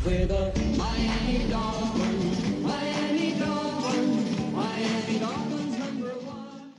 With the Miami Dolphins, Miami Dolphins, Miami Dolphins #1.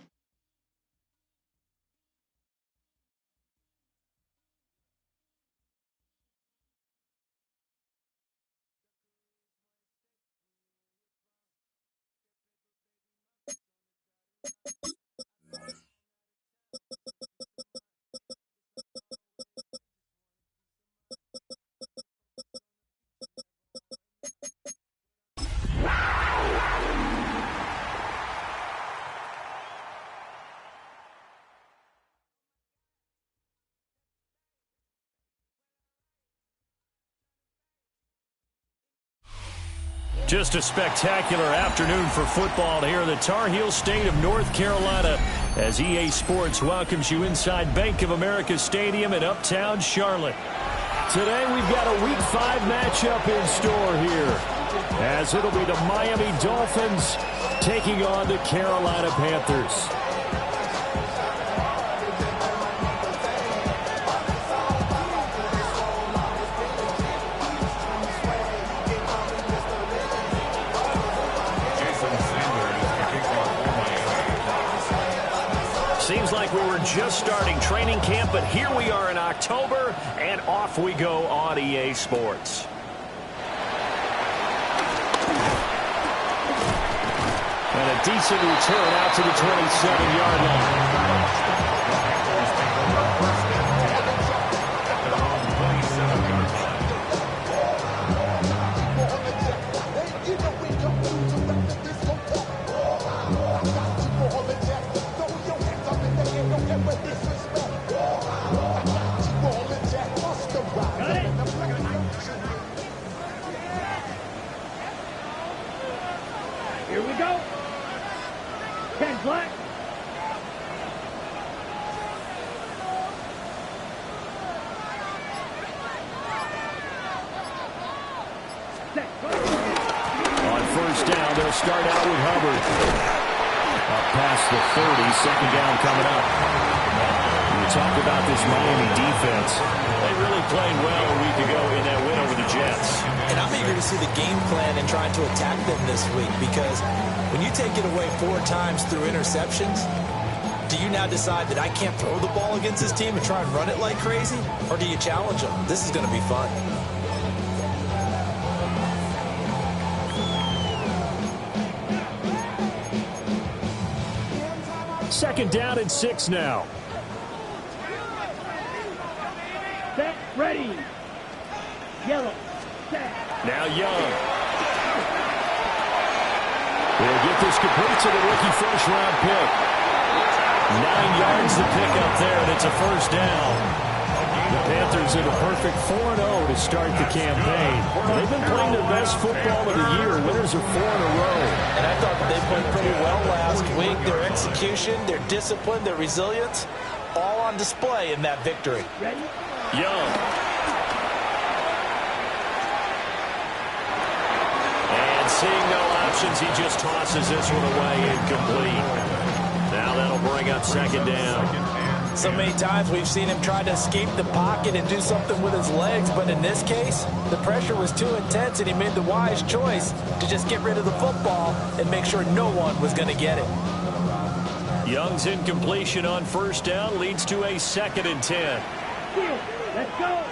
Just a spectacular afternoon for football here in the Tar Heel state of North Carolina as EA Sports welcomes you inside Bank of America Stadium in Uptown Charlotte. Today we've got a Week 5 matchup in store here as it'll be the Miami Dolphins taking on the Carolina Panthers. Seems like we were just starting training camp, but here we are in October, and off we go on EA Sports. And a decent return out to the 27-yard line. Here we go. Ken Black. On first down, they'll start out with Hubbard. Up past the 30, second down coming up. We talk about this Miami defense. They really played well a week ago in that win over the Jets. And I'm eager to see the game plan and trying to attack them this week, because when you take it away 4 times through interceptions, do you now decide that I can't throw the ball against this team and try and run it like crazy? Or do you challenge them? This is going to be fun. Second down and 6 now. Set, ready. Yellow. Set. Now Young. They'll get this complete to the rookie first-round pick. 9 yards to pick up there, and it's a first down. The Panthers in a perfect 4-0 to start the campaign. They've been playing their best football of the year. Winners of 4 in a row. And I thought that they played pretty well last week. Their execution, their discipline, their resilience, all on display in that victory. Ready? Young. And seeing no options, he just tosses this one away incomplete. Now that'll bring up second down. So many times we've seen him try to escape the pocket and do something with his legs, but in this case, the pressure was too intense and he made the wise choice to just get rid of the football and make sure no one was going to get it. Young's incompletion on first down leads to a 2nd and 10. Let's go.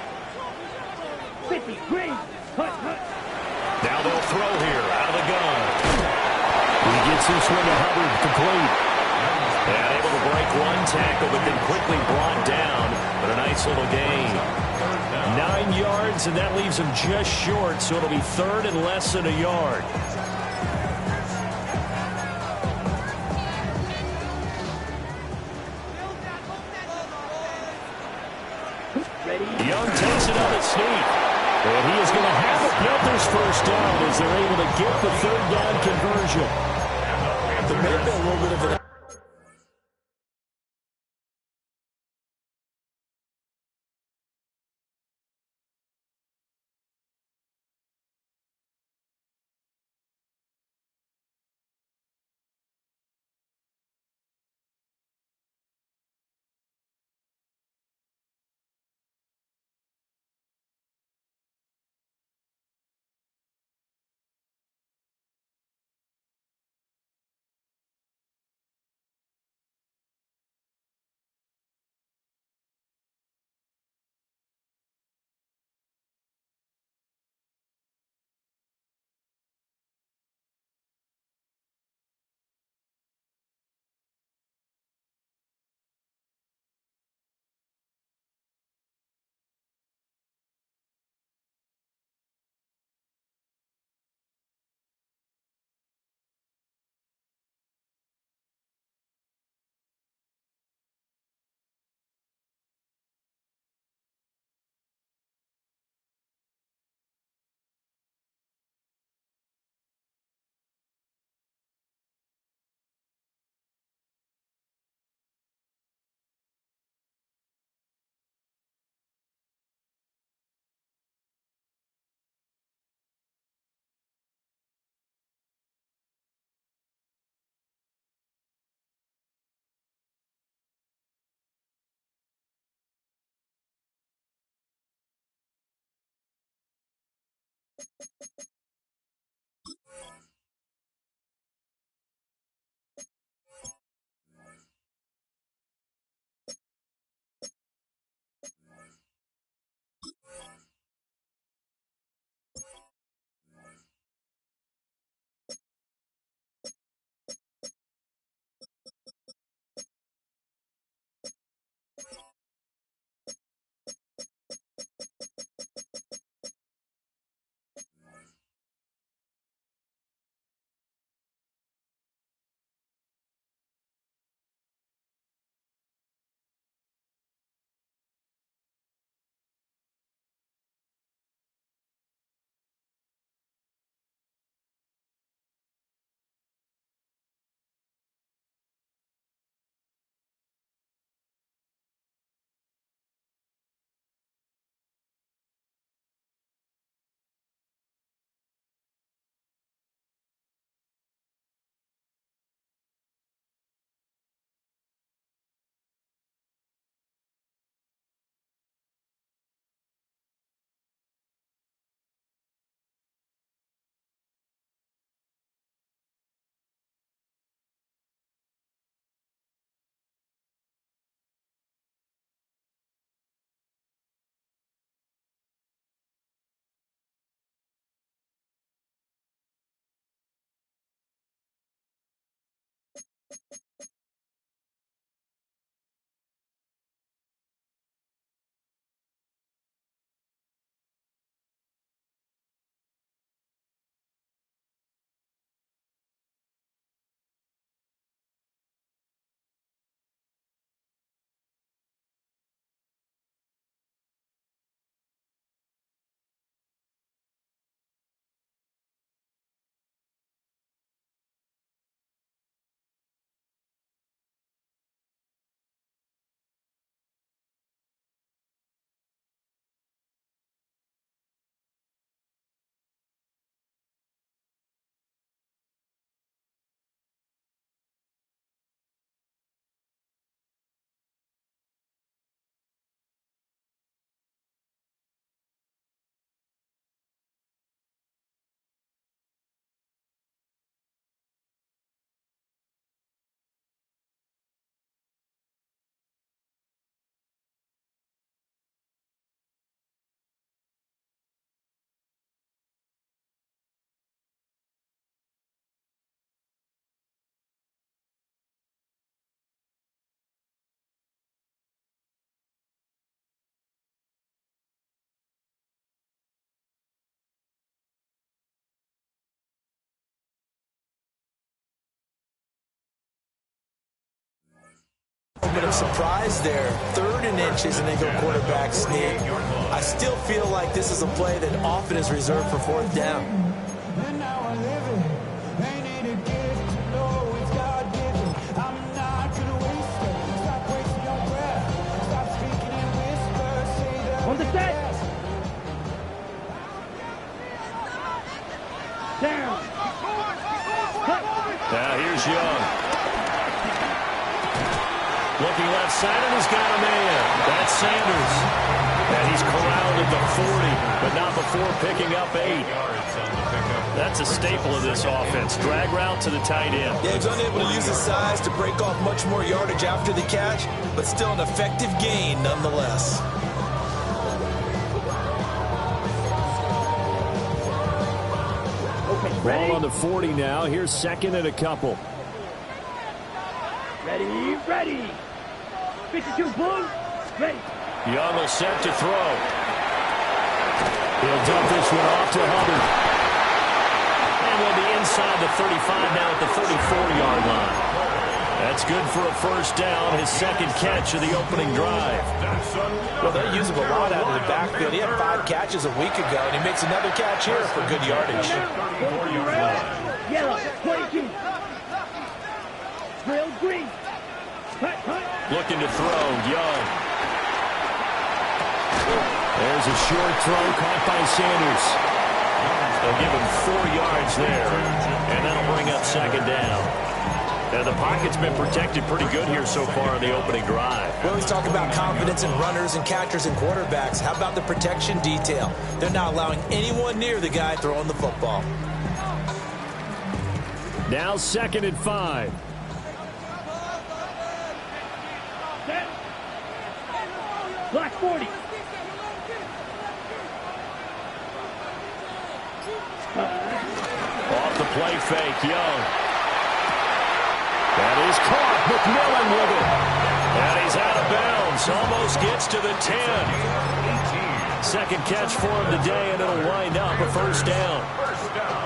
50, green. Hut, hut. Now they'll throw here out of the gun. He gets this one to Hubbard, complete. And able to break one tackle, but then quickly brought down. But a nice little gain. 9 yards, and that leaves him just short, so it'll be 3rd and less than a yard. Young takes it on a sneak. And he is going to have the Panthers first down as they're able to get the 3rd down conversion. There may have been a little bit of an Moment of surprise there. 3rd and inches, and they go quarterback sneak. I still feel like this is a play that often is reserved for 4th down. And now I live it. Ain't it a gift to know it's God-given? I'm not gonna waste it. Stop wasting your breath. Stop speaking in whispers. Say the On the set. best. Down. Now here's Young. Looking left side, and he's got a man. That's Sanders. And he's corralled at the 40, but not before picking up 8. That's a staple of this offense. Drag route to the tight end. Yeah, he's unable to use his size to break off much more yardage after the catch, but still an effective gain nonetheless. Okay, Ball ready? on the 40 now. Here's 2nd and a couple. Ready, ready. 52 Bulls, ready. Young will set to throw. He'll dump this one off to Hubbard. And we'll be inside the 35 now at the 34-yard line. That's good for a 1st down, his 2nd catch of the opening drive. Well, they use him a lot out of the backfield. He had 5 catches a week ago, and he makes another catch here for good yardage. Yellow, 22. Drill green. Cut, cut. Looking to throw, Young. There's a short throw caught by Sanders. They'll give him 4 yards there, and that'll bring up 2nd down. The pocket's been protected pretty good here so far on the opening drive. We always talk about confidence in runners and catchers and quarterbacks. How about the protection detail? They're not allowing anyone near the guy throwing the football. Now 2nd and 5. Set. Black 40. Off the play fake, Young. That is caught. McMillan with it. And he's out of bounds. Almost gets to the 10. Second catch for him today, and it'll wind up a first down.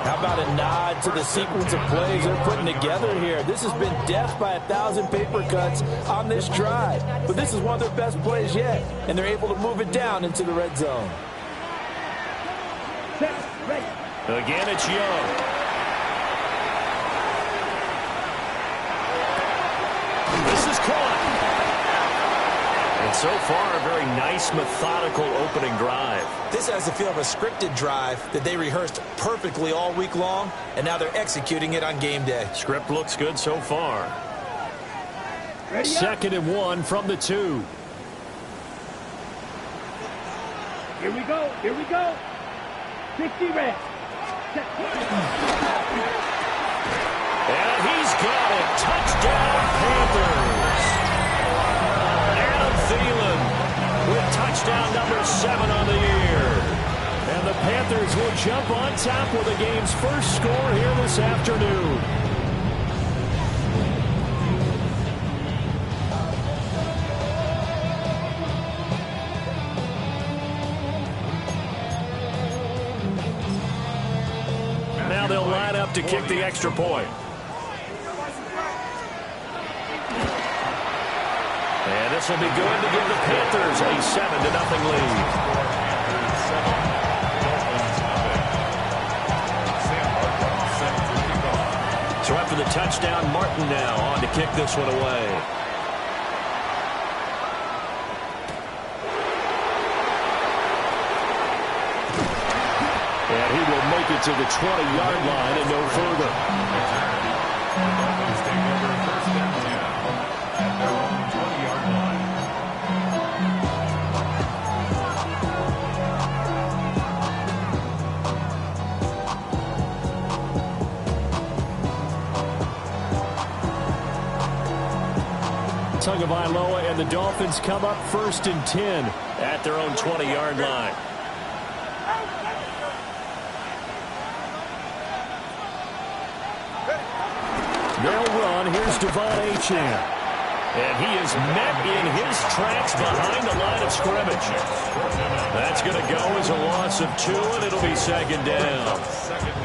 How about a nod to the sequence of plays they're putting together here? This has been death by 1,000 paper cuts on this drive. But this is one of their best plays yet, and they're able to move it down into the red zone. Set. Ready. Again, it's Young. This is caught. And so far, a very nice, methodical opening drive. This has the feel of a scripted drive that they rehearsed perfectly all week long, and now they're executing it on game day. Script looks good so far. Ready up. 2nd and 1 from the 2. Here we go. Here we go. 60 red. Set. And he's got it. Touchdown, Panthers. Adam Thielen with touchdown number 7 on the year. And the Panthers will jump on top with the game's first score here this afternoon. Now they'll line up to kick the extra point. And this will be good to give the Panthers a 7-0 lead. So after the touchdown, Martin now on to kick this one away. And he will make it to the 20-yard line and no further. Tagovailoa and the Dolphins come up 1st and 10 at their own 20-yard line. They'll run. Here's Devon Achane. And he is met in his tracks behind the line of scrimmage. That's going to go as a loss of 2, and it'll be 2nd down.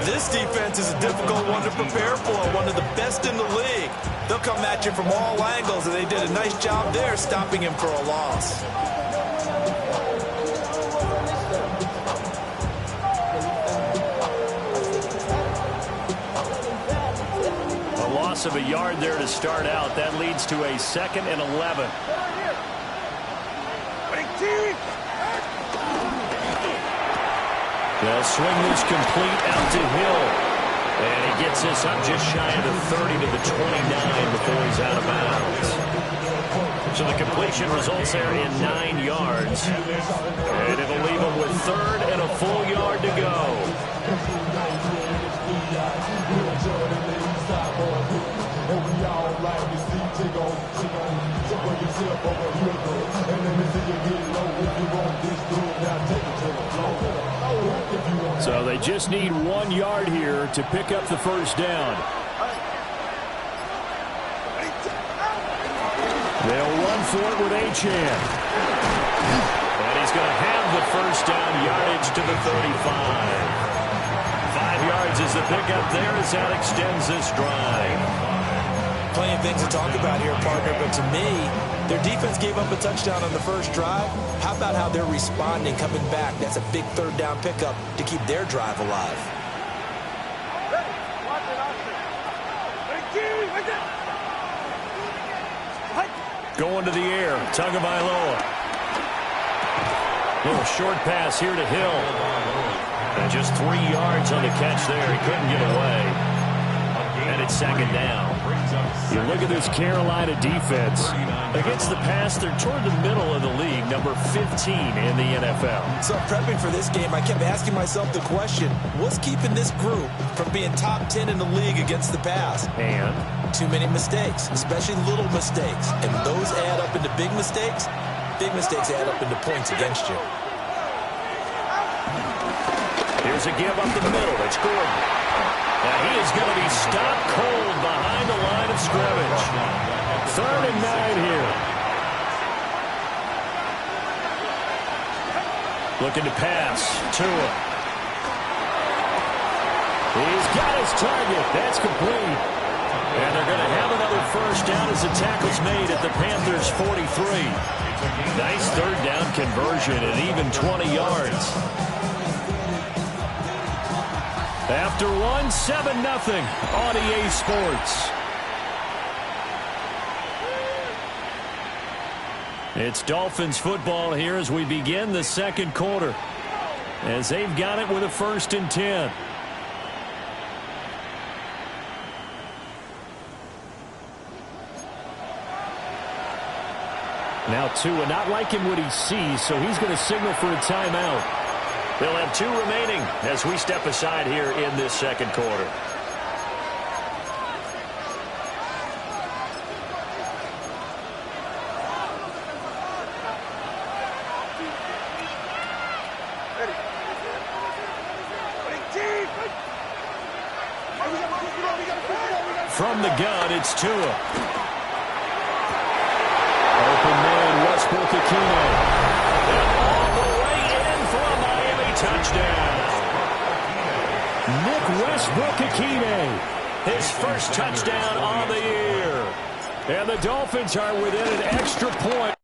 This defense is a difficult one to prepare for, one of the best in the league. They'll come at you from all angles, and they did a nice job there stopping him for a loss. A loss of a yard there to start out. That leads to a 2nd and 11. They'll swing this complete out to Hill. And he gets this up just shy of the 30 to the 29 before he's out of bounds. So the completion results there in 9 yards. And it'll leave him with 3rd and a full yard to go. So they just need 1 yard here to pick up the first down. They'll run for it with Achane. And he's going to have the first down, yardage to the 35. 5 yards is the pickup there as that extends this drive. Plenty of things to talk about here, partner, but to me, their defense gave up a touchdown on the first drive. How about how they're responding, coming back? That's a big 3rd down pickup to keep their drive alive. Going to the air, Tagovailoa. Little short pass here to Hill. And just 3 yards on the catch there. He couldn't get away. And it's 2nd down. You look at this Carolina defense. Against the pass, they're toward the middle of the league, number 15 in the NFL. So prepping for this game, I kept asking myself the question, what's keeping this group from being top 10 in the league against the pass? And too many mistakes, especially little mistakes. And those add up into big mistakes. Big mistakes add up into points against you. Here's a give up the middle. It's Gordon. Now he is going to be stopped cold behind the line of scrimmage. 3rd and 9 here. Looking to pass. Tua. He's got his target. That's complete. And they're going to have another first down as the tackle's made at the Panthers' 43. Nice 3rd down conversion and even 20 yards. After one, 7-0 on EA Sports. It's Dolphins football here as we begin the second quarter. As they've got it with a 1st and 10. Now Tua not liking what he sees, so he's going to signal for a timeout. They'll have 2 remaining as we step aside here in this second quarter. From the gun, it's Tua. Open man, Westbrook-Ikhine. And all the way in for a Miami touchdown. Nick Westbrook-Ikhine, his first touchdown on the year. And the Dolphins are within an extra point.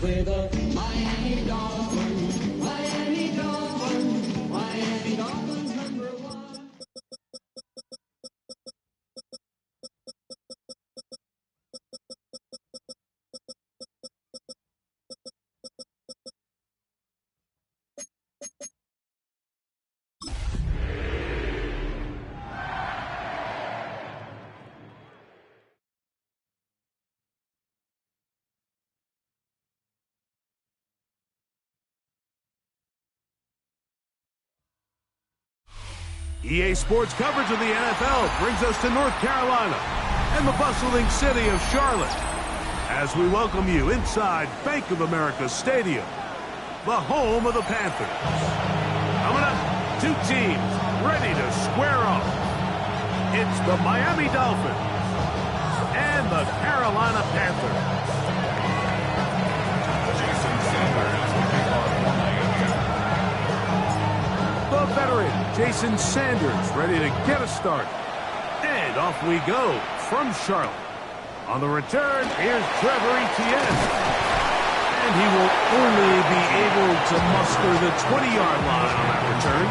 With a Miami Dolphins, Miami Dolphins, Miami Dolphins #1. EA Sports coverage of the NFL brings us to North Carolina and the bustling city of Charlotte as we welcome you inside Bank of America Stadium, the home of the Panthers. Coming up, two teams ready to square off. It's the Miami Dolphins and the Carolina Panthers. The veteran Jason Sanders ready to get us started. And off we go from Charlotte. On the return, here's Trevor Etienne. And he will only be able to muster the 20-yard line on that return.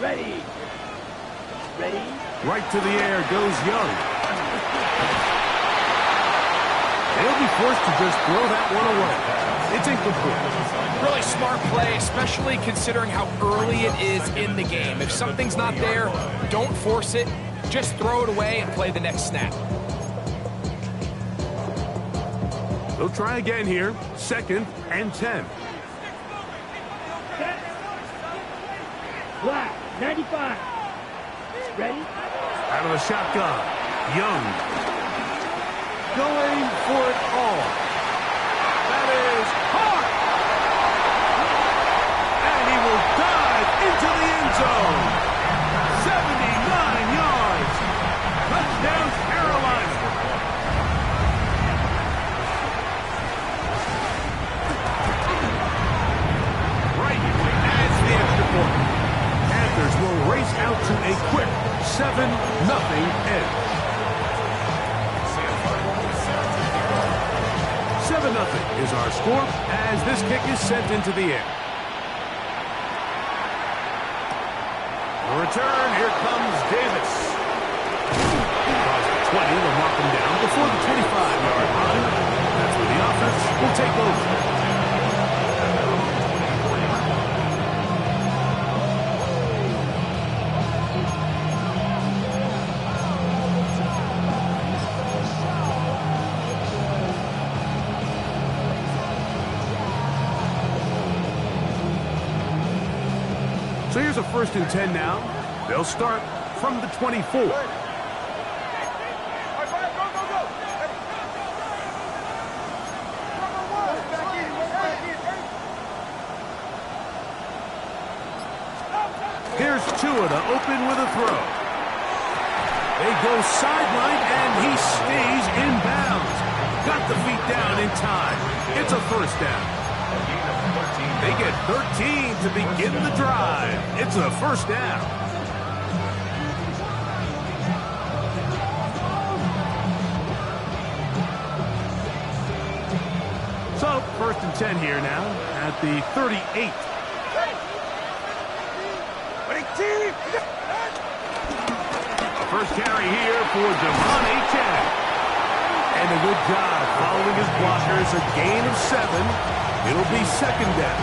Ready. Ready. Right to the air goes Young. They'll be forced to just throw that one away. It's incomplete. Really smart play, especially considering how early it is in the game. If something's not there, don't force it. Just throw it away and play the next snap. They'll try again here. 2nd and 10. Black. 95. Ready? Out of the shotgun. Young. Going for it all. That is hard. And he will dive into the end zone. 79 yards. Touchdown, Carolina. Right adds the extra point. Panthers will race out to a quick 7-0 edge. 7-0 is our score as this kick is sent into the air. The return, here comes Davis. Across the 20, they'll mark him down before the 25-yard line. That's where the offense will take over. So here's a 1st and 10 now. They'll start from the 24. Here's Tua to open with a throw. They go sideline, and he stays in bounds. Got the feet down in time. It's a 1st down. They get 13 to begin the drive. It's a 1st down. So, 1st and 10 here now at the 38. A 1st carry here for Devon Achane. And a good job following his blockers. A gain of 7. It'll be 2nd down.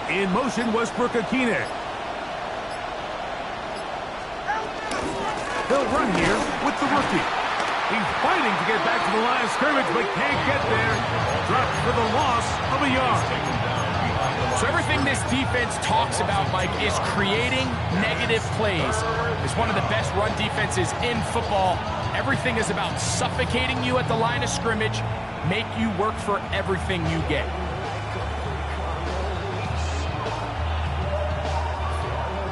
In motion, Westbrook-Ikhine. They'll run here with the rookie. He's fighting to get back to the line of scrimmage, but can't get there. Drops for the loss of a yard. So everything this defense talks about, Mike, is creating negative plays. It's one of the best run defenses in football. Everything is about suffocating you at the line of scrimmage, make you work for everything you get.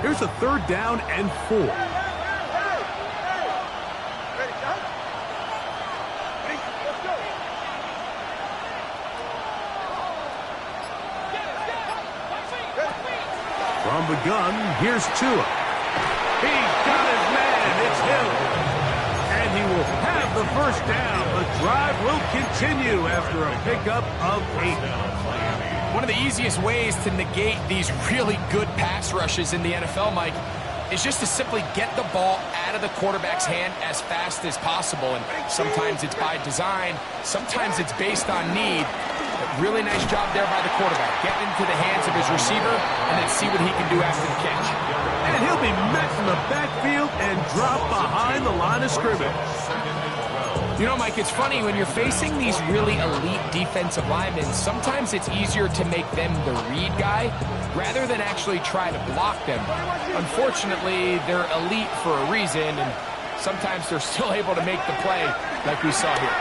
Here's a 3rd down and 4. From the gun, here's Tua. He's got his man. It's Hill. And he will have the 1st down. The drive will continue after a pickup of 8. One of the easiest ways to negate these really good pass rushes in the NFL, Mike, is just to simply get the ball out of the quarterback's hand as fast as possible. And sometimes it's by design, sometimes it's based on need. But really nice job there by the quarterback. Get into the hands of his receiver and then see what he can do after the catch. And he'll be met in the backfield and drop behind the line of scrimmage. You know, Mike, it's funny, when you're facing these really elite defensive linemen, sometimes it's easier to make them the read guy rather than actually try to block them. Unfortunately, they're elite for a reason, and sometimes they're still able to make the play like we saw here.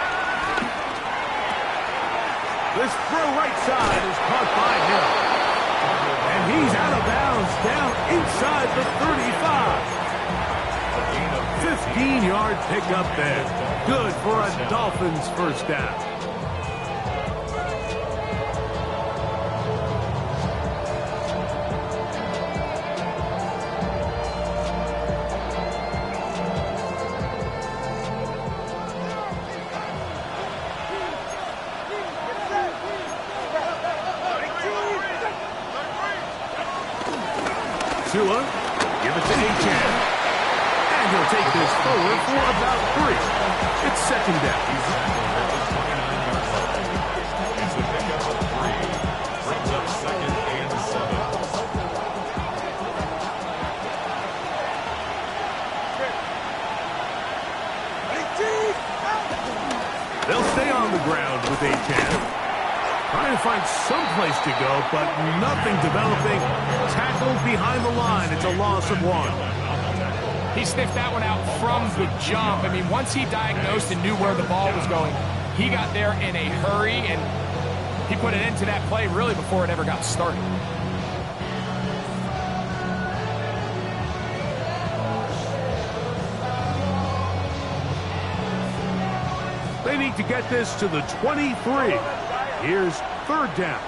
This throw right side is caught by Hill. And he's out of bounds down inside the 35. 15-yard pickup there. Good for a Dolphins 1st down. Tua, give it to Achane. And he'll take this forward for about 3. It's 2nd down. They'll stay on the ground with Achane. Trying to find some place to go, but nothing developing. Tackled behind the line. It's a loss of 1. He sniffed that one out from the jump. I mean, once he diagnosed and knew where the ball was going, he got there in a hurry, and he put an end to that play really before it ever got started. They need to get this to the 23. Here's 3rd down.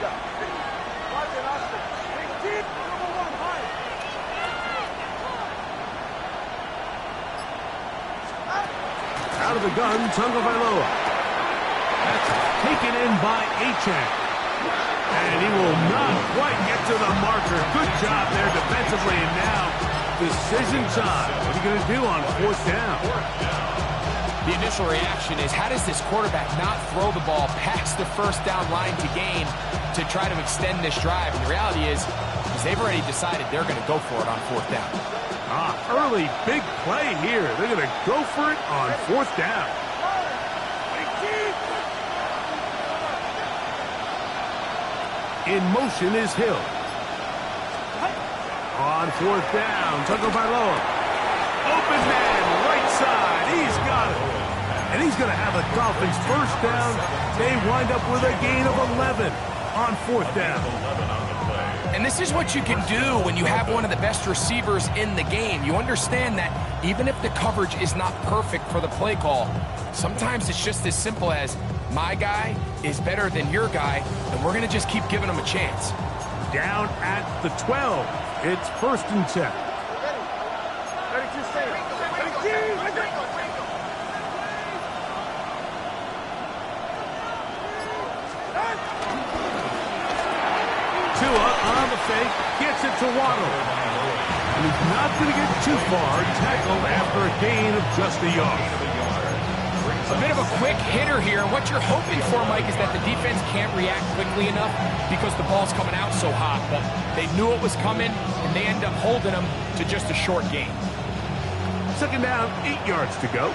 Out of the gun, Tagovailoa. That's taken in by Achane. And he will not quite get to the marker. Good job there defensively. And now, decision time. What are you going to do on 4th down? The initial reaction is, how does this quarterback not throw the ball past the 1st down line to gain to try to extend this drive? And the reality is they've already decided they're going to go for it on 4th down. Early big play here. They're going to go for it on 4th down. In motion is Hill. On 4th down, Tagovailoa. Open man, right side. He's got it. And he's going to have a Dolphins 1st down. They wind up with a gain of 11 on 4th down. And this is what you can do when you have one of the best receivers in the game. You understand that even if the coverage is not perfect for the play call, sometimes it's just as simple as, my guy is better than your guy, and we're going to just keep giving him a chance. Down at the 12. It's 1st and 10. Tua on the fake, gets it to Waddle. And he's not going to get too far, tackled after a gain of just a yard. A bit of a quick hitter here. What you're hoping for, Mike, is that the defense can't react quickly enough because the ball's coming out so hot. But they knew it was coming, and they end up holding them to just a short gain. 2nd down, 8 yards to go.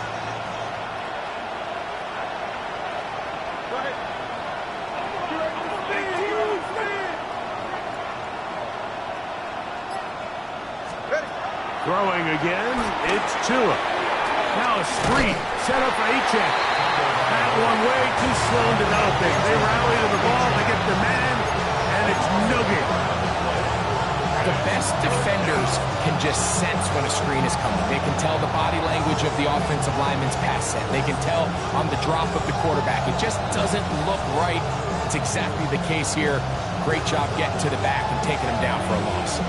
Throwing again, it's Tua. Now a screen set up for Achane. That one way too slow in developing. They rally to the ball, they get the man, and it's no good. The best defenders can just sense when a screen is coming. They can tell the body language of the offensive lineman's pass set. They can tell on the drop of the quarterback. It just doesn't look right. It's exactly the case here. Great job getting to the back and taking him down for a loss.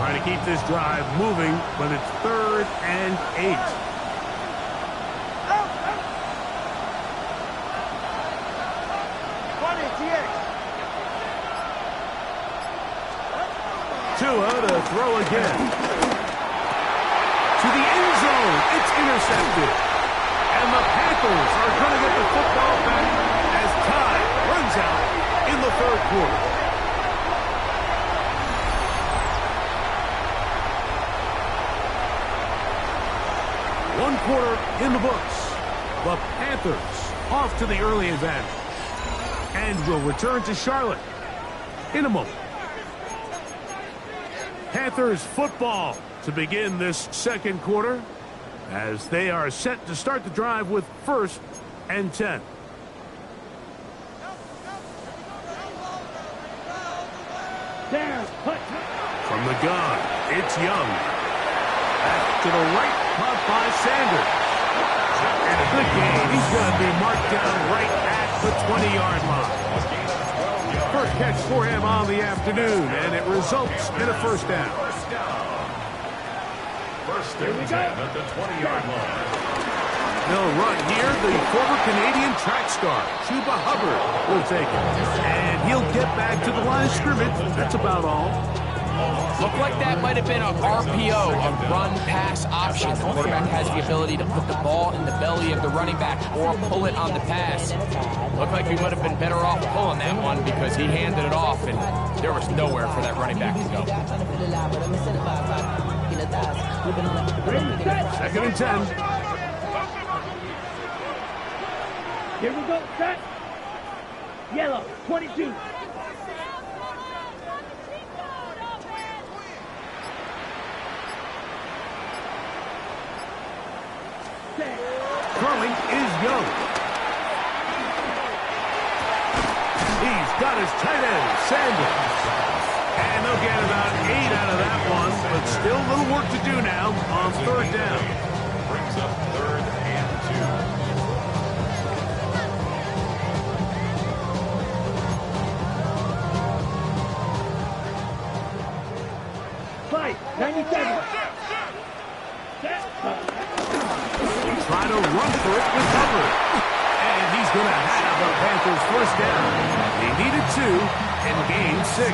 Trying to keep this drive moving, but it's 3rd and 8. Tua to throw again. To the end zone. It's intercepted. And the Panthers are going to get the football back as time runs out in the 3rd quarter. One quarter in the books. The Panthers off to the early advantage. And will return to Charlotte in a moment. Panthers football to begin this 2nd quarter as they are set to start the drive with 1st and 10. From the gun, it's Young. Back to the right, caught by Sanders. And a good game. He's going to be marked down right at the 20-yard line. First catch for him on the afternoon, and it results in a 1st down. 1st and 10 at the 20-yard line. They'll run here. The former Canadian track star, Chuba Hubbard, will take it. And he'll get back to the line of scrimmage. That's about all. Looked like that might have been a RPO, a run-pass option. The quarterback has the ability to put the ball in the belly of the running back or pull it on the pass. Looked like he would have been better off pulling that one because he handed it off, and there was nowhere for that running back to go. 2nd and 10. Here we go, set. Yellow, 22. Throwing is Young. He's got his tight end, Sanders. And they'll get about 8 out of that one, but still a little work to do now on 3rd down. Brings up 3rd and 2. Fight, 97. Try to run for it with Hubbard. And he's going to have the Panthers 1st down. They needed 2 and gained 6.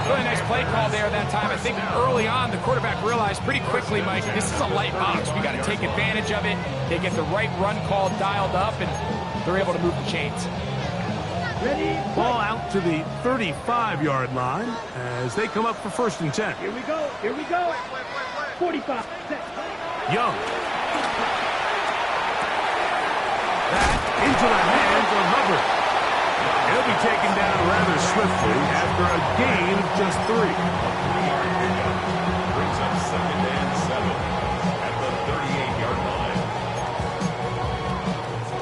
Really nice play call there that time. I think early on the quarterback realized pretty quickly, Mike, this is a light box. We got to take advantage of it. They get the right run call dialed up, and they're able to move the chains. Ready? Ball out to the 35-yard line as they come up for 1st and 10. Here we go. Here we go. 45. Young. That into the hands of Hubbard. He'll be taken down rather swiftly after a gain of just 3. Brings up 2nd and 7 at the 38-yard line.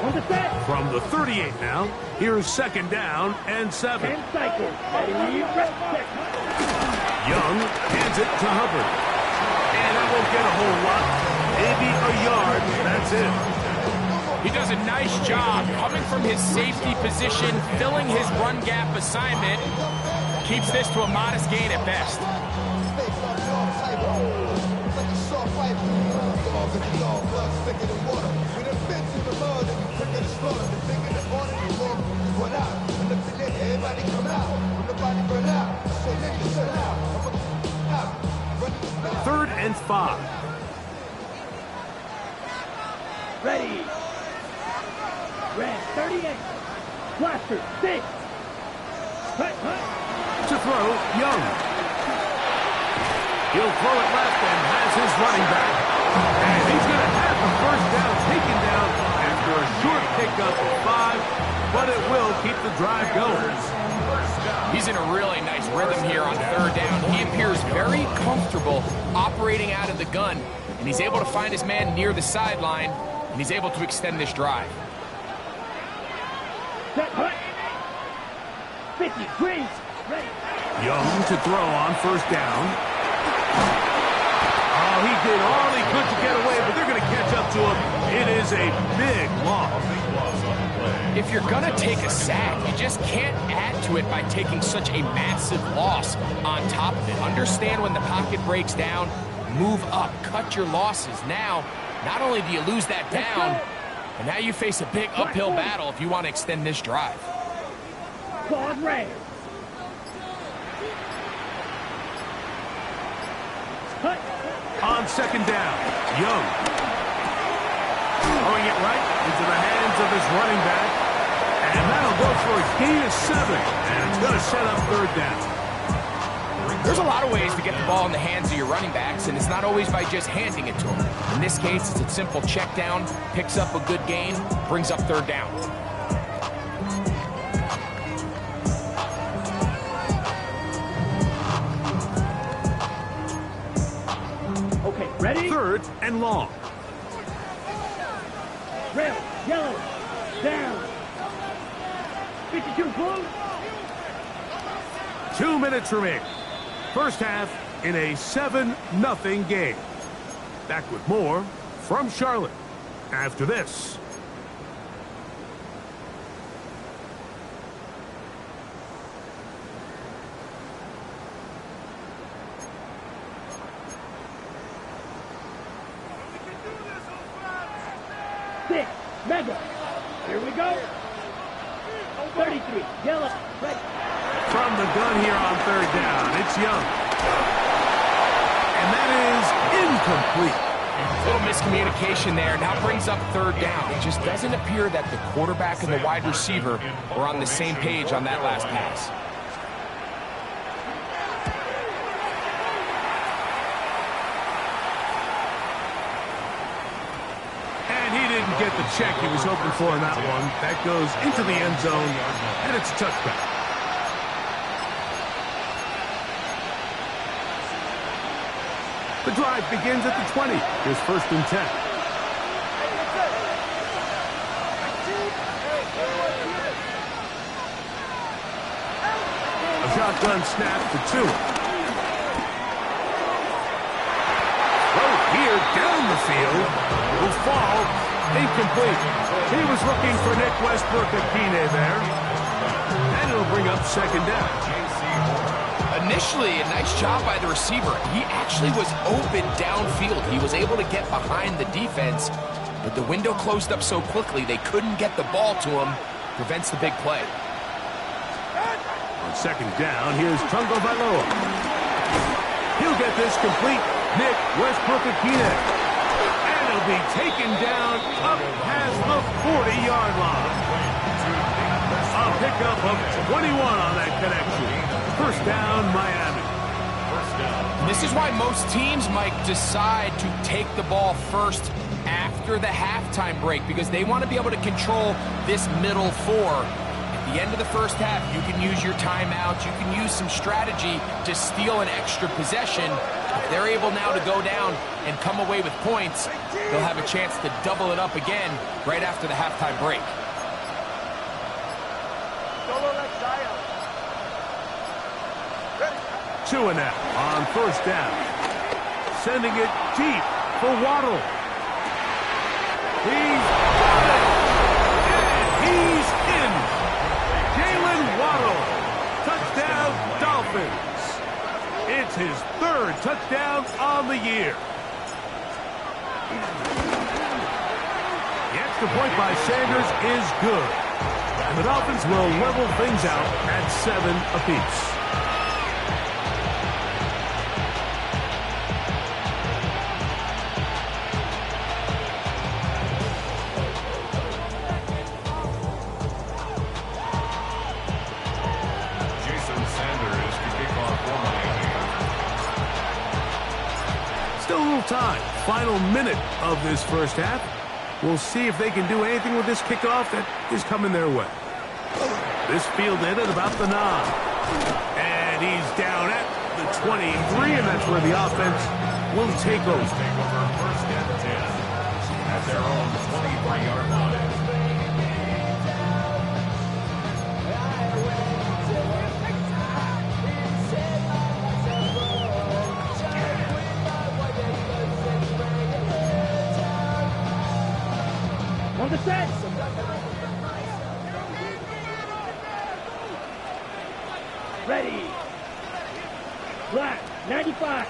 On the set. From the 38 now, here's 2nd down and 7. 10 cycles. Ready, set. Young hands it to Hubbard. And that won't get a whole lot. Maybe a yard. That's it. He does a nice job coming from his safety position, filling his run gap assignment. Keeps this to a modest gain at best. Third and 5. Ready. Red, 38. Blaster, 6. Cut. To throw, Young. He'll throw it left and has his running back. And he's going to have the 1st down taken down after a for a short pickup of 5, but it will keep the drive going. He's in a really nice rhythm here on third down. He appears very comfortable operating out of the gun, and he's able to find his man near the sideline, and he's able to extend this drive. Set, hut. 50, freeze, ready. Young to throw on first down. Oh, he did all he could to get away, but they're going to catch up to him. It is a big loss. If you're going to take a sack, you just can't add to it by taking such a massive loss on top of it. Understand when the pocket breaks down, move up, cut your losses. Now, not only do you lose that down, but now you face a big uphill battle if you want to extend this drive. Claude Ray. Hut. On second down, Young. Throwing it right into the hands of his running back. And that'll go for a gain of 7. And it's going to set up third down. There's a lot of ways to get the ball in the hands of your running backs, and it's not always by just handing it to them. In this case, it's a simple check down, picks up a good gain, brings up third down. Okay, ready? Third and long. Red, yellow, down. 52 blue. 2 minutes remaining. First half in a 7-0 game. Back with more from Charlotte after this. Six, mega. Here we go. 33, yellow, red. From the gun here on third down, it's Young. And that is incomplete. A little miscommunication there. Now brings up third down. It just doesn't appear that the quarterback and the wide receiver were on the same page on that last pass. And he didn't get the check he was hoping for in that one. That goes into the end zone, and it's a touchback. The drive begins at the 20. Here's first and 10. A shotgun snap to 2. Throw here down the field. Will fall. Incomplete. He was looking for Nick Westbrook-Akine there. And it'll bring up second down. Initially, a nice job by the receiver. He actually was open downfield. He was able to get behind the defense, but the window closed up so quickly they couldn't get the ball to him. Prevents the big play. On second down, here's Tungo Vailoa. He'll get this complete. Nick Westbrook-Akine. And he'll be taken down up past the 40-yard line. A pickup of 21 on that connection. First down, Miami. This is why most teams, Mike, decide to take the ball first after the halftime break, because they want to be able to control this middle 4. At the end of the first half, you can use your timeouts, you can use some strategy to steal an extra possession. If they're able now to go down and come away with points, they'll have a chance to double it up again right after the halftime break. 2 and out on first down. Sending it deep for Waddle. He's got it. And he's in. Jalen Waddle. Touchdown, Dolphins. It's his 3rd touchdown on the year. The extra point by Sanders is good. And the Dolphins will level things out at 7 apiece. Time. Final minute of this first half. We'll see if they can do anything with this kickoff that is coming their way. This fielded at about the 9. And he's down at the 23, and that's where the offense will take over. First and 10 at their own 23-yard line. On the set. Ready. Black, 95.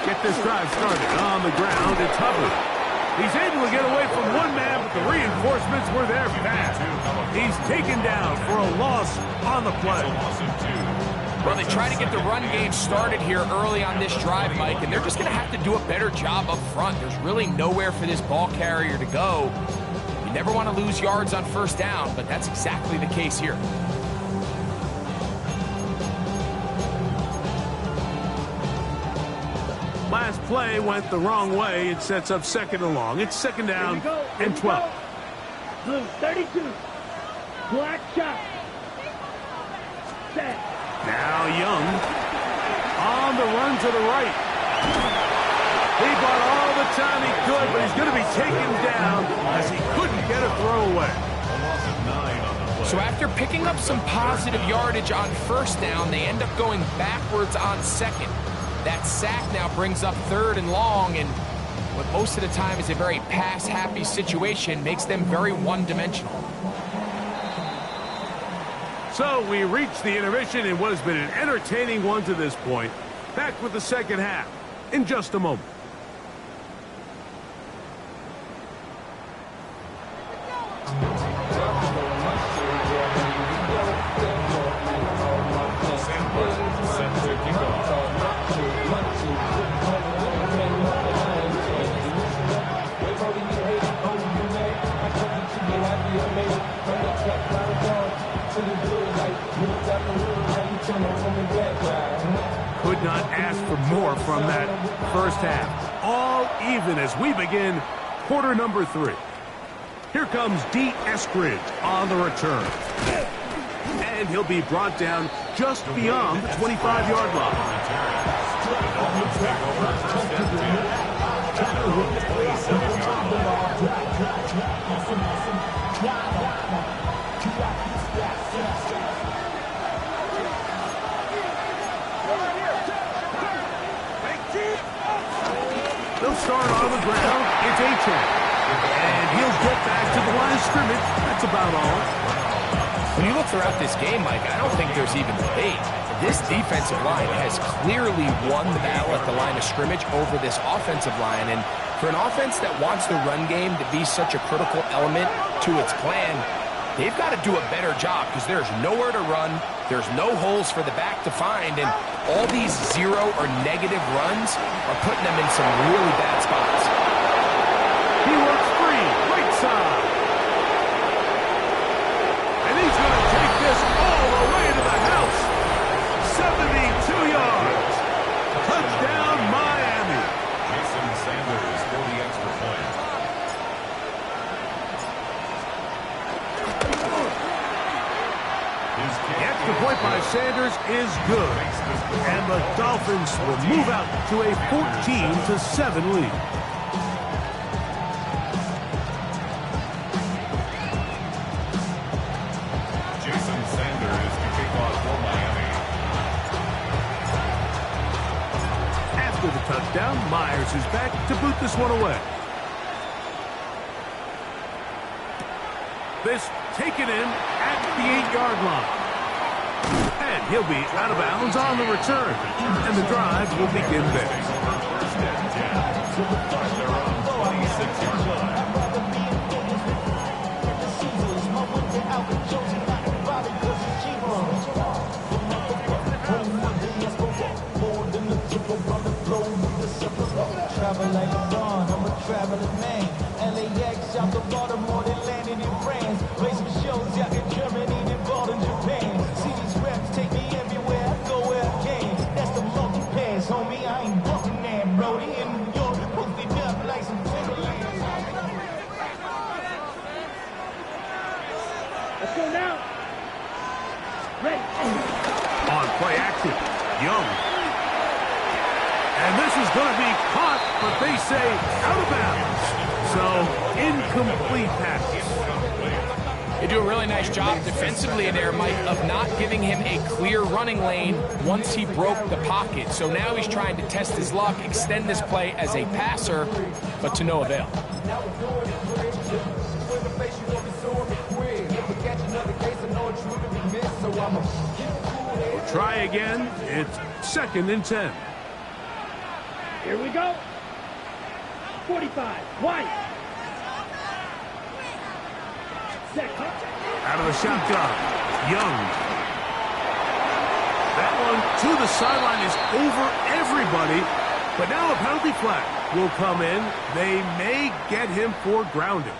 Get this drive started on the ground. It's Hubbard. He's able to get away from one man, but the reinforcements were there fast. He's taken down for a loss on the play. Well, they try to get the run game started here early on this drive, Mike, and they're just going to have to do a better job up front. There's really nowhere for this ball carrier to go. You never want to lose yards on first down, but that's exactly the case here. Last play went the wrong way. It sets up second and long. It's second down and 12. Blue, 32. Black shot. Set. Now Young on the run to the right. He bought all the time he could, but he's going to be taken down as he couldn't get a throw away. So after picking up some positive yardage on first down, they end up going backwards on second. That sack now brings up third and long, and what most of the time is a very pass-happy situation makes them very one-dimensional. So we reached the intermission in what has been an entertaining one to this point. Back with the second half in just a moment. Could not ask for more from that first half. All even as we begin quarter number 3. Here comes D. Eskridge on the return. And he'll be brought down just beyond the 25-yard They'll start on the ground. It's Achane. And he'll get back to the line of scrimmage. That's about all. When you look throughout this game, Mike, I don't think there's even debate. This defensive line has clearly won the battle at the line of scrimmage over this offensive line. And for an offense that wants the run game to be such a critical element to its plan, they've got to do a better job because there's nowhere to run. There's no holes for the back to find. And all these zero or negative runs are putting them in some really bad spots. He works free, right side. And he's going to take this all the way to the house. 72 yards. Touchdown, Miami. Jason Sanders for the extra point. The extra point by Sanders is good. And the Dolphins will move out to a 14-7 lead. Jason Sanders to kick off for Miami. After the touchdown, Myers is back to boot this one away. This taken in at the 8-yard line. And he'll be out of bounds on the return. And the drive will begin there. First and 10 at their own 26-yard line. Travel like a bond, I'm a traveling man. LAX out to Baltimore, then landing in France. Play some shows out in Germany, then bought in Japan. See And this is going to be caught, but they say out of bounds. So, incomplete pass. They do a really nice job defensively in there, Mike, of not giving him a clear running lane once he broke the pocket. So now he's trying to test his luck, extend this play as a passer, but to no avail. We'll try again. It's 2nd and 10. Here we go. 45. White. Second. Out of the shotgun. Young. That one to the sideline is over everybody. But now a penalty flag will come in. They may get him for grounding.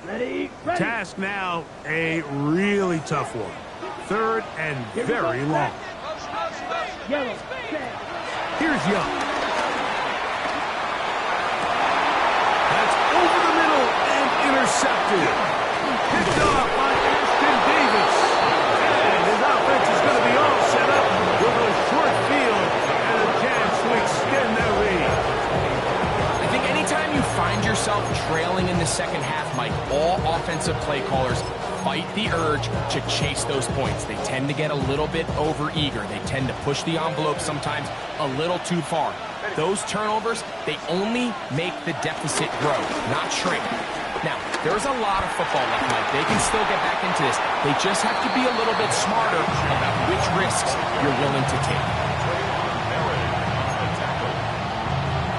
Ready. Task now a really tough one. 3rd and very long. Yellow. Set. Here's Young. That's over the middle and intercepted. Picked off by Ashton Davis. And his offense is going to be all set up with a short field and a chance to extend their lead. I think anytime you find yourself trailing in the second half, Mike, all offensive play callers fight the urge to chase those points. They tend to get a little bit over-eager. They tend to push the envelope sometimes a little too far. Those turnovers, they only make the deficit grow, not shrink. Now, there's a lot of football left, Mike. They can still get back into this. They just have to be a little bit smarter about which risks you're willing to take.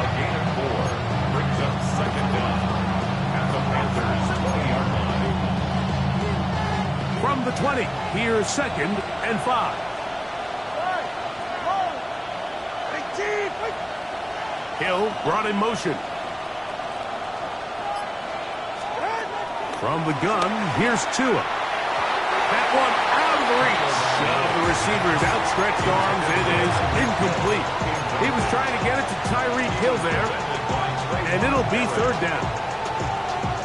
A gain of 4 brings up 2nd down at the Panthers' 20-yard line. From the 20, here's 2nd and 5. Hill brought in motion. From the gun, here's Tua. That one out of the reach of the receiver's outstretched arms. It is incomplete. He was trying to get it to Tyreek Hill there, and it'll be 3rd down.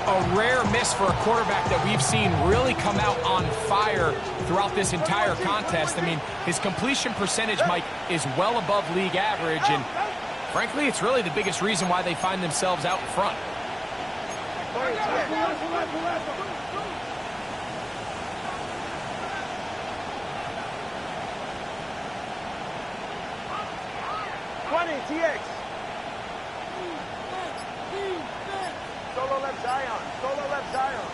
A rare miss for a quarterback that we've seen really come out on fire throughout this entire contest. I mean, his completion percentage, Mike, is well above league average, and frankly, it's really the biggest reason why they find themselves out in front. TX. Solo left Zion. Solo left Zion.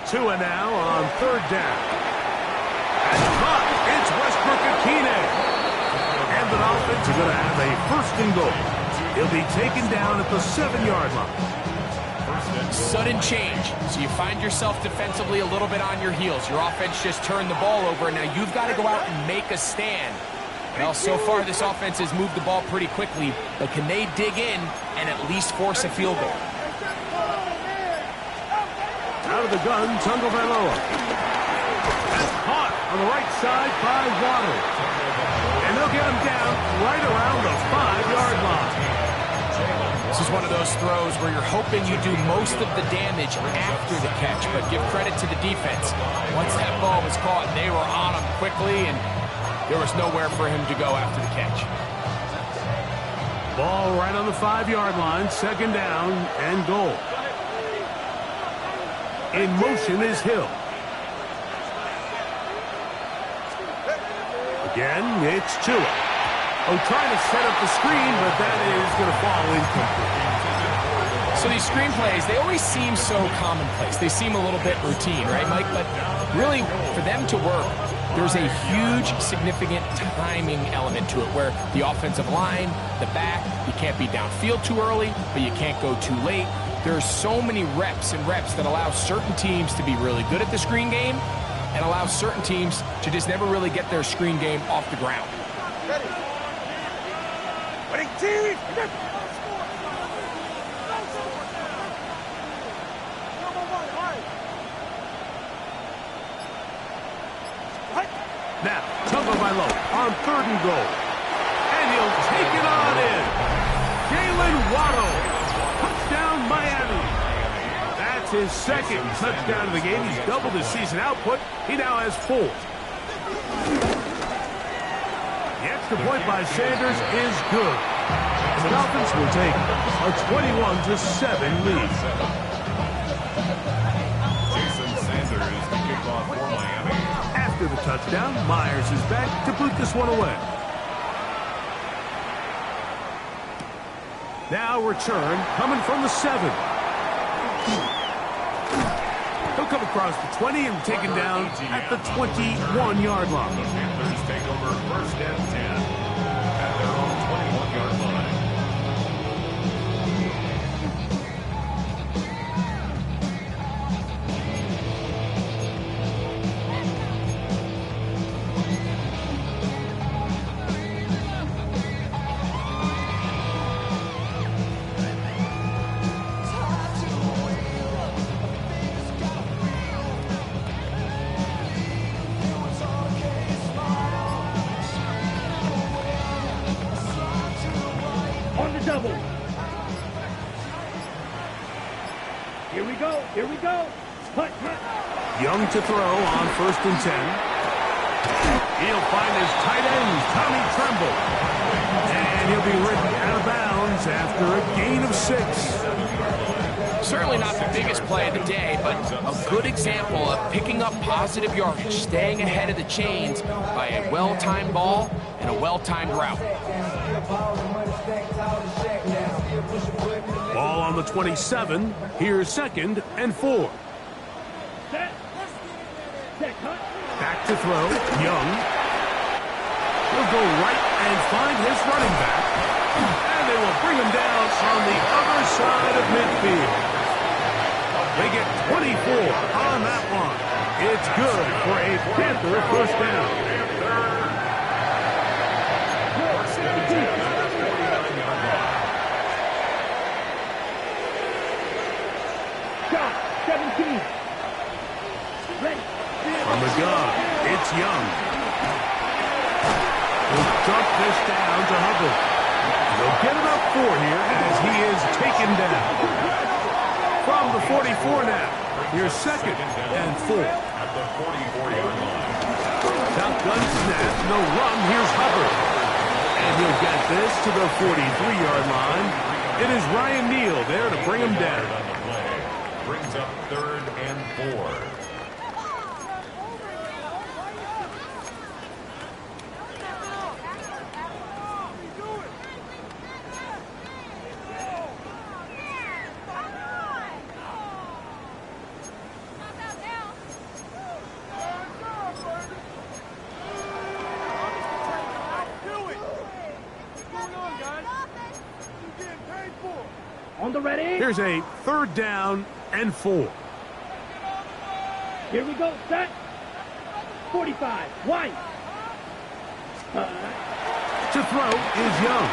Tua now on 3rd down. And caught. It's Westbrook-Ikhine. And the Dolphins are going to have a 1st and goal. He'll be taken down at the 7-yard line. Sudden change. So you find yourself defensively a little bit on your heels. Your offense just turned the ball over, and now you've got to go out and make a stand. Well, so far this offense has moved the ball pretty quickly, but can they dig in and at least force a field goal? Out of the gun, Tagovailoa. That's caught on the right side by Waddle. And they'll get him down right around the 5-yard line. This is one of those throws where you're hoping you do most of the damage after the catch, but give credit to the defense. Once that ball was caught, they were on him quickly, and there was nowhere for him to go after the catch. Ball right on the 5-yard line, 2nd down and goal. In motion is Hill. Again, it's Tua. Oh, trying to set up the screen, but that is going to fall incomplete. So these screen plays, they always seem so commonplace. They seem a little bit routine, right, Mike? But really, for them to work, there's a huge, significant timing element to it where the offensive line, the back, you can't be downfield too early, but you can't go too late. There's so many reps and reps that allow certain teams to be really good at the screen game and allow certain teams to just never really get their screen game off the ground. Now, Tagovailoa on 3rd and goal. And he'll take it on in. Jalen Waddle. Touchdown, Miami. That's his 2nd touchdown of the game. He's doubled his season output. He now has 4. The extra point by Sanders is good. The Dolphins will take a 21-7 lead. Jason Sanders, the kickoff for Miami. After the touchdown, Myers is back to boot this one away. Now return coming from the 7. He'll come across the 20 and taken down at the 21-yard line. The Panthers take over 1st and 10 at their own 21-yard line. On the double. Here we go. Here we go. Hut, hut. Young to throw on 1st and 10. He'll find his tight end, Tommy Tremble. And he'll be ridden out of bounds after a gain of 6. Certainly not the biggest play of the day, but a good example of picking up positive yardage, staying ahead of the chains by a well-timed ball and a well-timed route. Ball on the 27. Here's 2nd and 4. Set. Set, hut. Back to throw, Young. He'll go right and find his running back. And they will bring him down on the other side of midfield. They get 24 on that one. It's good for a Panther 1st down. Shot. 17. Ready. From the gun, it's Young. He'll dump this down to Hubbard. They'll get it up 4 here as he is taken down. From the 44 now, here's 2nd and 4. At the 44-yard line. Shotgun snap, no run, here's Hubbard. And he'll get this to the 43-yard line. It is Ryan Neal there to bring him down. On the play. Brings up 3rd and 4. On the ready. Here's a 3rd down and 4. Here we go. Set. 45. Wide. To throw is Young.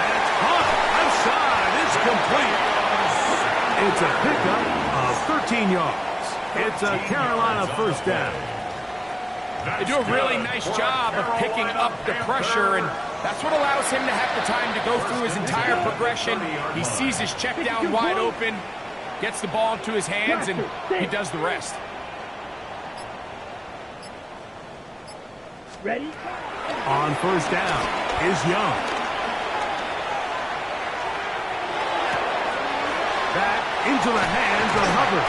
That's hot. Outside. It's complete. It's a pickup of 13 yards. It's a Carolina 1st down. They do a really nice job of picking up the pressure, and that's what allows him to have the time to go through his entire progression. He sees his check down wide open, gets the ball into his hands, and he does the rest. Ready. On 1st down is Young. Back into the hands of Hubbard.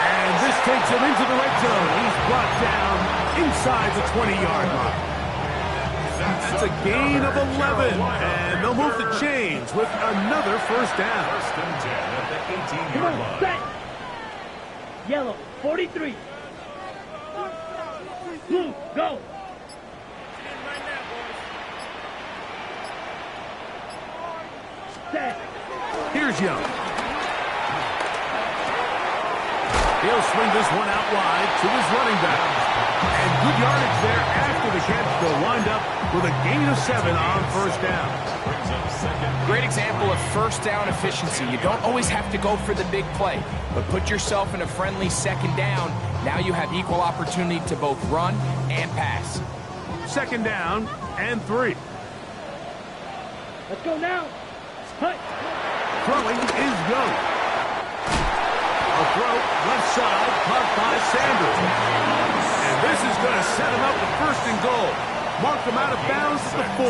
And this takes him into the red zone. He's brought down inside the 20-yard line. That's a gain of 11. And they'll move the chains with another 1st down. 1st and 10 at the Come 18-yard on. line. Set. Yellow. 43. Blue. Go. Set. Here's Young. He'll swing this one out wide to his running back. And good yardage there after for the catch. They'll wind up with a gain of 7 on first down. Great example of first down efficiency. You don't always have to go for the big play, but put yourself in a friendly second down. Now you have equal opportunity to both run and pass. Second down and 3. Let's go now. Hut. Throwing is go. A throw left side, caught by Sanders. And this is going to set him up with first and goal. Mark him out of bounds at the 4.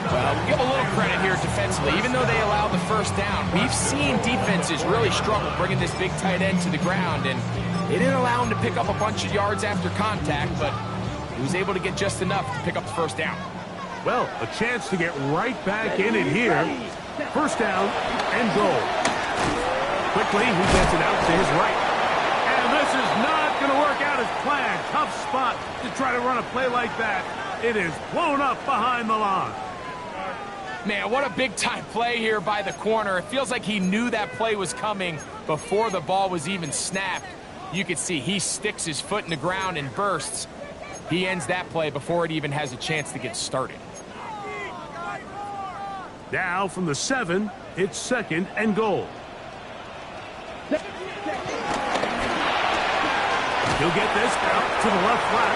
Well, give a little credit here defensively. Even though they allow the first down, we've seen defenses really struggle bringing this big tight end to the ground, and they didn't allow him to pick up a bunch of yards after contact, but he was able to get just enough to pick up the first down. Well, a chance to get right back in it here. First down and goal. Quickly, he gets it out to his right. And this is not going to work out as planned. Tough spot to try to run a play like that. It is blown up behind the line. Man, what a big-time play here by the corner. It feels like he knew that play was coming before the ball was even snapped. You can see he sticks his foot in the ground and bursts. He ends that play before it even has a chance to get started. Now from the 7, it's second and goal. He'll get this out to the left flat.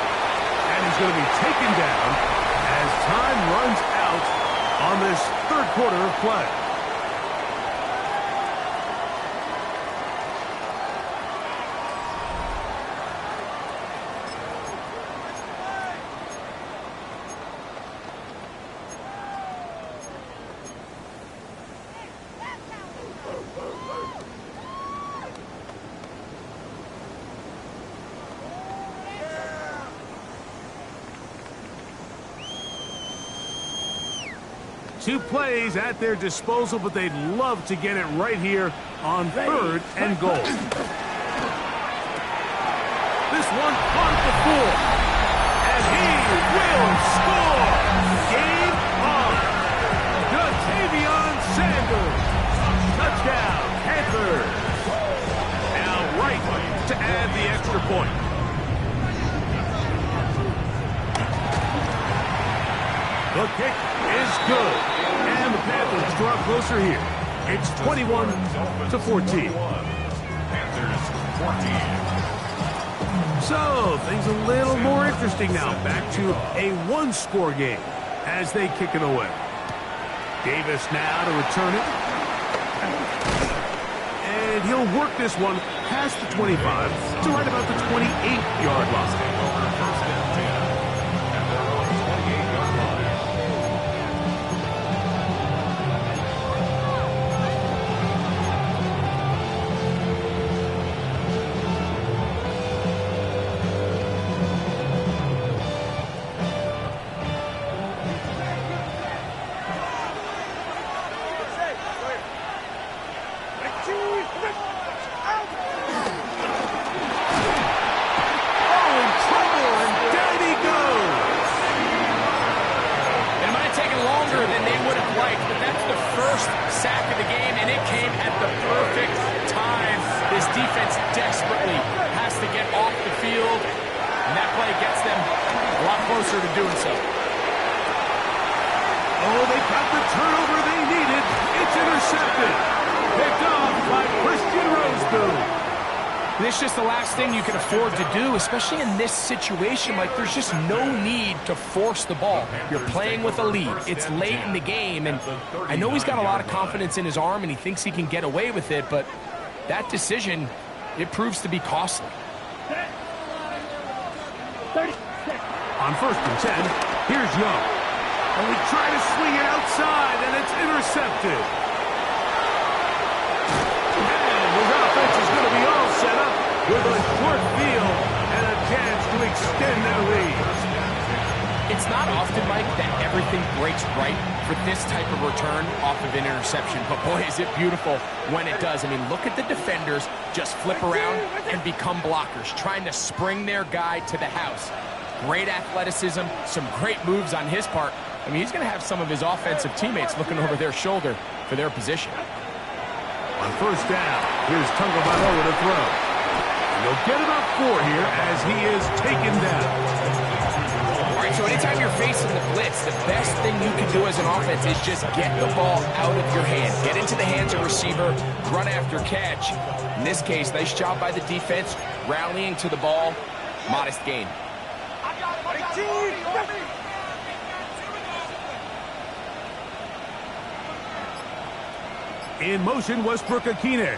And he's going to be taken down as time runs out on this third quarter of play. Two plays at their disposal, but they'd love to get it right here on third and goal. This one caught at the 4. And he will score! Game on! Ja'Tavion Sanders! Touchdown, Panthers! Now right to add the extra point. The kick is good. And the Panthers draw closer here. It's 21-14. Panthers 14. So, things a little more interesting now. Back to a one-score game as they kick it away. Davis now to return it. And he'll work this one past the 25 to right about the 28-yard line. It's just the last thing you can afford to do, especially in this situation. Like, there's just no need to force the ball. You're playing with a lead. It's late in the game, and I know he's got a lot of confidence in his arm, and he thinks he can get away with it, but that decision, it proves to be costly. On first and 10, here's Young. And we try to swing it outside, and it's intercepted. And his offense is going to be all set up with a short field and a chance to extend their lead. It's not often, Mike, that everything breaks right for this type of return off of an interception. But boy, is it beautiful when it does. I mean, look at the defenders just flip around and become blockers, trying to spring their guy to the house. Great athleticism, some great moves on his part. I mean, he's going to have some of his offensive teammates looking over their shoulder for their position. On first down, here's Tagovailoa to throw. And he'll get about 4 here as he is taken down. So anytime you're facing the blitz, the best thing you can do as an offense is just get the ball out of your hand. Get into the hands of receiver, run after catch. In this case, nice job by the defense, rallying to the ball. Modest gain. In motion, Westbrook-Akine.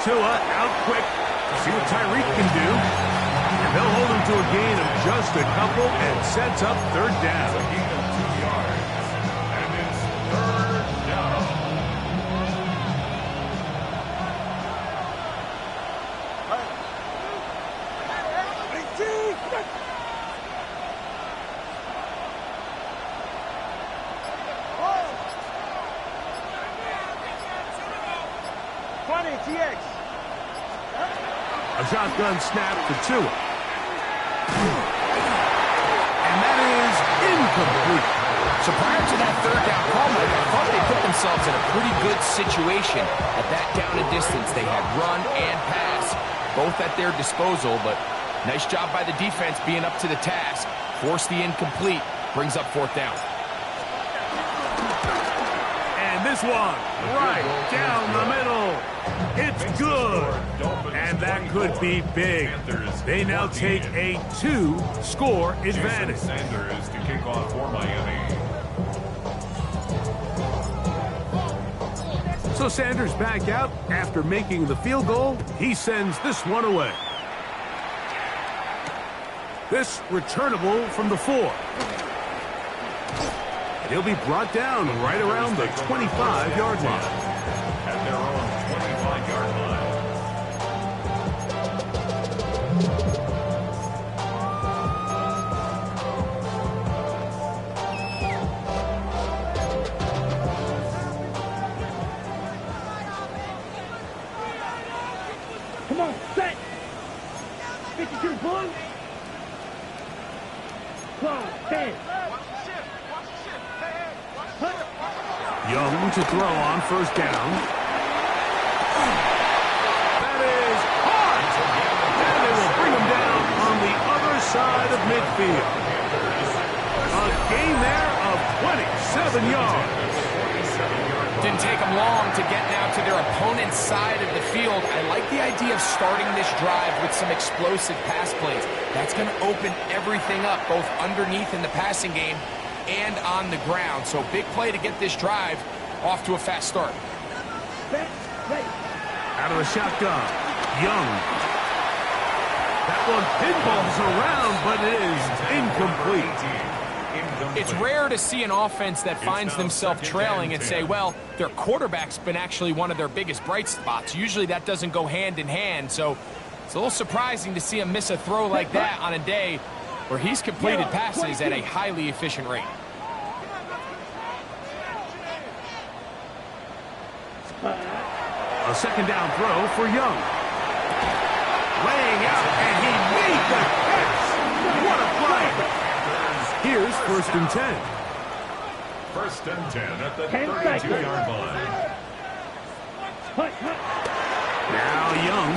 Tua out quick. See what Tyreek can do. And they'll hold him to a gain of just a couple and sets up third down. A gain of 2 yards. And it's third down. A shotgun snap to Tua. And that is incomplete. So prior to that third down call, Mike, I thought they put themselves in a pretty good situation at that down and distance. They had run and pass, both at their disposal, but nice job by the defense being up to the task. Force the incomplete, brings up fourth down. And this one, right down the middle. It's good. And that could be big. They now take a 2-score advantage. Sanders to kick off for Miami. So Sanders back out after making the field goal. He sends this one away. This returnable from the 4. And he'll be brought down right around the 25-yard line. At their own 25-yard line. Come on, set. 52 blue. 12, 10. Young to throw on first down. That is hard. And they will bring him down on the other side of midfield. A gain there of 27 yards. Didn't take them long to get now to their opponent's side of the field. I like the idea of starting this drive with some explosive pass plays. That's going to open everything up, both underneath in the passing game and on the ground. So big play to get this drive off to a fast start. Out of the shotgun, Young. That one pinballs around, but it is incomplete. It's rare to see an offense that finds themselves trailing and say, well, their quarterback's been actually one of their biggest bright spots. Usually that doesn't go hand in hand, so it's a little surprising to see him miss a throw like that on a day where he's completed passes at a highly efficient rate. A second down throw for Young. Laying out, and he made the catch. What a play. Here's first and 10. First and 10 at the 32-yard line. Now Young.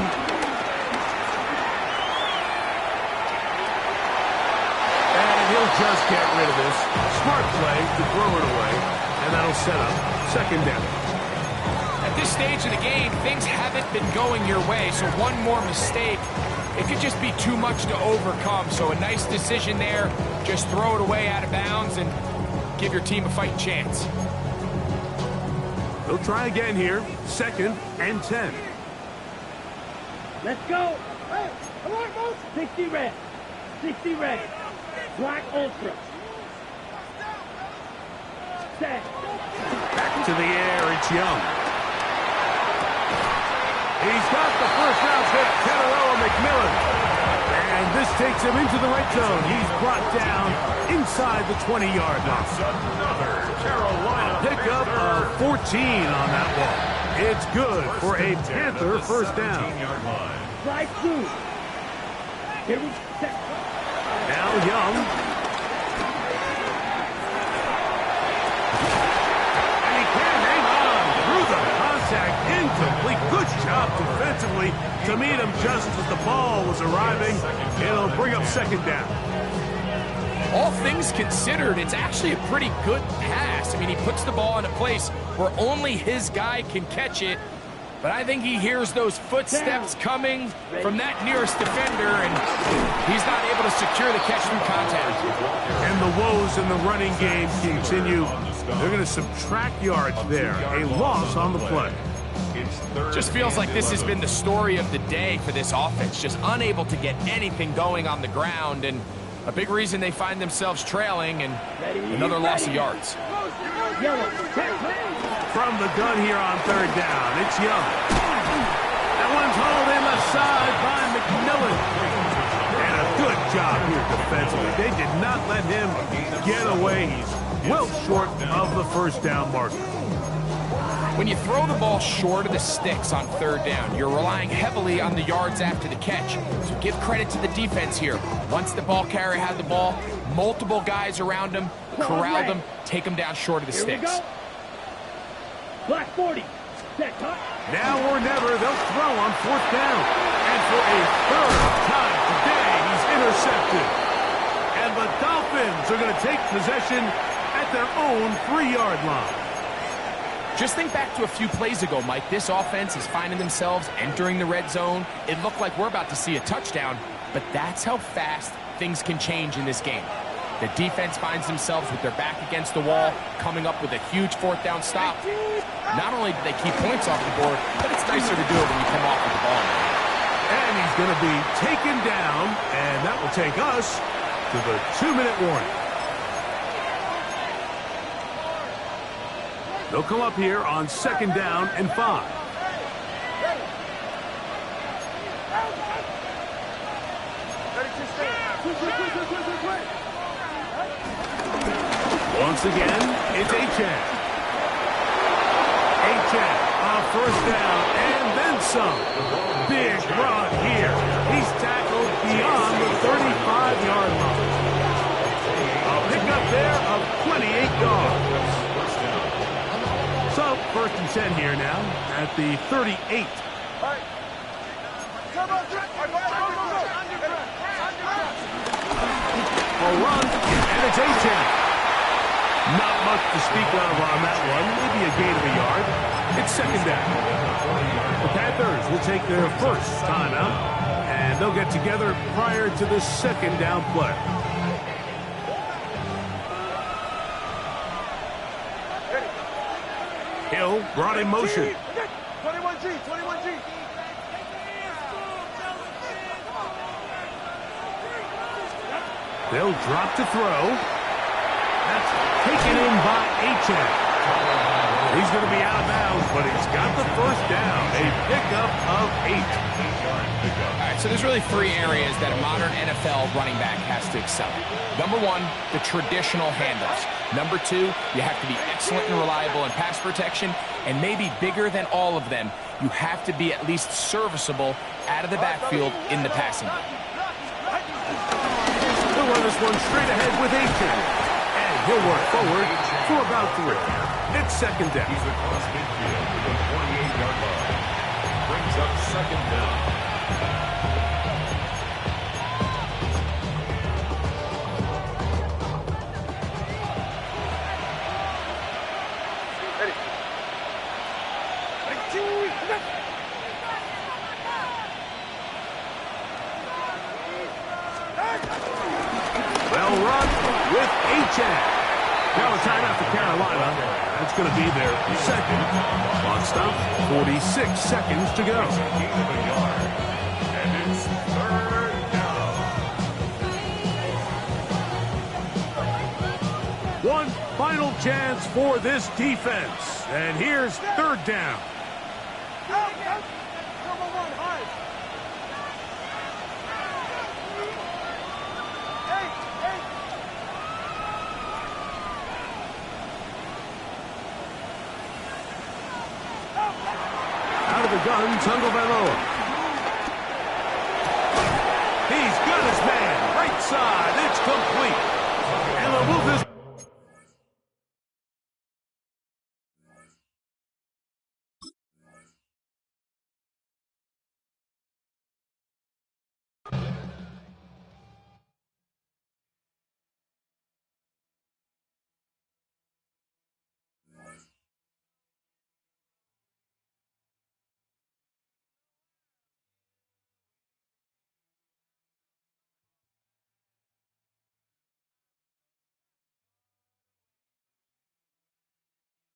And he'll just get rid of this. Smart play to throw it away. And that'll set up second down. At this stage of the game, things haven't been going your way, so one more mistake, it could just be too much to overcome. So a nice decision there. Just throw it away out of bounds and give your team a fighting chance. They'll try again here. Second and 10. Let's go. Hey, come on, folks. 60 red. 60 red. Black Ultra. Set. Back to the air, it's Young. He's got the first round pick, Kenarella McMillan. And this takes him into the red zone. He's brought down inside the 20-yard line. That's another Carolina Pickup of 14 on that one. It's good for a Panther first down. 17-yard line. Fly through. Here we set. Now Young. And he can hang on through the contact. Incomplete. Good job defensively to meet him just as the ball was arriving. It'll bring up second down. All things considered, it's actually a pretty good pass. I mean, he puts the ball in a place where only his guy can catch it. But I think he hears those footsteps coming from that nearest defender, and he's not able to secure the catch through contact. And the woes in the running game continue. They're going to subtract yards there. A loss on the play. Just feels like this has been the story of the day for this offense. Just unable to get anything going on the ground, and a big reason they find themselves trailing, and another loss of yards. From the gun here on third down, it's Young. That one's hauled in left side by McMillan. And a good job here defensively. They did not let him get away. He's well short of the first down marker. When you throw the ball short of the sticks on third down, you're relying heavily on the yards after the catch. So give credit to the defense here. Once the ball carrier had the ball, multiple guys around him, corralled him, take him down short of the sticks. Black 40. Now or never, they'll throw on fourth down. And for a third time today, he's intercepted. And the Dolphins are going to take possession at their own 3-yard line. Just think back to a few plays ago, Mike. This offense is finding themselves entering the red zone. It looked like we're about to see a touchdown, but that's how fast things can change in this game. The defense finds themselves with their back against the wall, coming up with a huge fourth down stop. Not only do they keep points off the board, but it's nicer to do it when you come off with the ball. And he's going to be taken down, and that will take us to the 2-minute warning. They'll come up here on second down and 5. Once again, it's Achane. Achane on first down and then some. Big run here. He's tackled beyond the 35-yard line. A pickup there of 28 yards. So, first and 10 here now at the 38. A run, and it's Achane. Not much to speak of on that one. Maybe a gain of a yard. It's second down. The Panthers will take their first timeout, and they'll get together prior to the second down play. Hill brought in motion. 21G, 21G. They'll drop to throw. That's taken in by Achane. He's going to be out of bounds, but he's got the first down. A pickup of 8. All right, so there's really 3 areas that a modern NFL running back has to excel. Number 1, the traditional handoffs. Number 2, you have to be excellent and reliable in pass protection. And maybe bigger than all of them, you have to be at least serviceable out of the backfield in the passing game. He'll run this one straight ahead with Achane. And he'll work forward for about 3. It's second down. He's across midfield to the 28-yard line. Brings up second down. Well run with Achane. Now a timeout for Carolina. That's going to be their second. Clock stop, 46 seconds to go. And it's third down. One final chance for this defense. And here's third down. Gun, Tagovailoa. He's got his man. Right side. It's complete. And they'll move this